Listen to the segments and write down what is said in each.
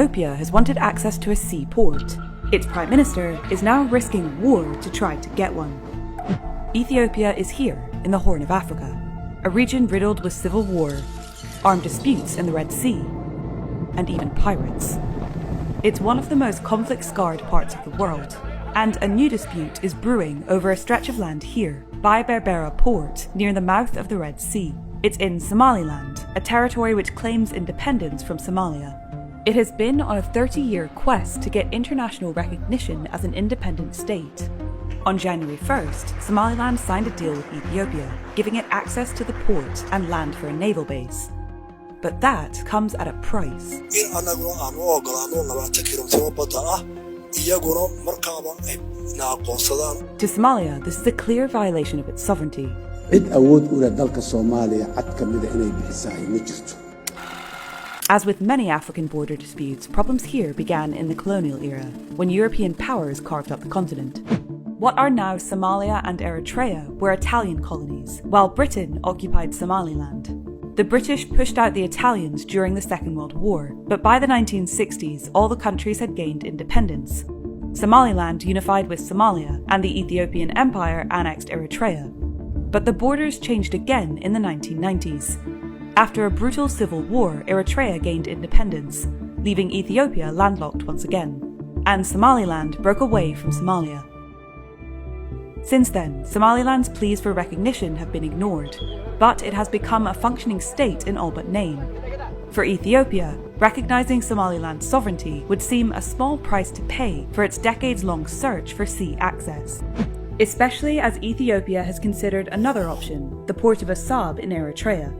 Ethiopia has wanted access to a seaport. Its prime minister is now risking war to try to get one. Ethiopia is here in the Horn of Africa, a region riddled with civil war, armed disputes in the Red Sea, and even pirates. It's one of the most conflict-scarred parts of the world, and a new dispute is brewing over a stretch of land here by Berbera port near the mouth of the Red Sea. It's in Somaliland, a territory which claims independence from Somalia. It has been on a 30-year quest to get international recognition as an independent state. On January 1st, Somaliland signed a deal with Ethiopia, giving it access to the port and land for a naval base. But that comes at a price. To Somalia, this is a clear violation of its sovereignty. As with many African border disputes, problems here began in the colonial era, when European powers carved up the continent. What are now Somalia and Eritrea were Italian colonies, while Britain occupied Somaliland. The British pushed out the Italians during the Second World War, but by the 1960s, all the countries had gained independence. Somaliland unified with Somalia, and the Ethiopian Empire annexed Eritrea. But the borders changed again in the 1990s. After a brutal civil war, Eritrea gained independence, leaving Ethiopia landlocked once again, and Somaliland broke away from Somalia. Since then, Somaliland's pleas for recognition have been ignored, but it has become a functioning state in all but name. For Ethiopia, recognizing Somaliland's sovereignty would seem a small price to pay for its decades-long search for sea access, especially as Ethiopia has considered another option, the port of Assab in Eritrea.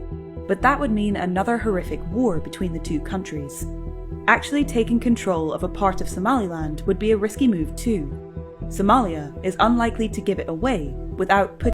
But that would mean another horrific war between the two countries. Actually taking control of a part of Somaliland would be a risky move too. Somalia is unlikely to give it away without putting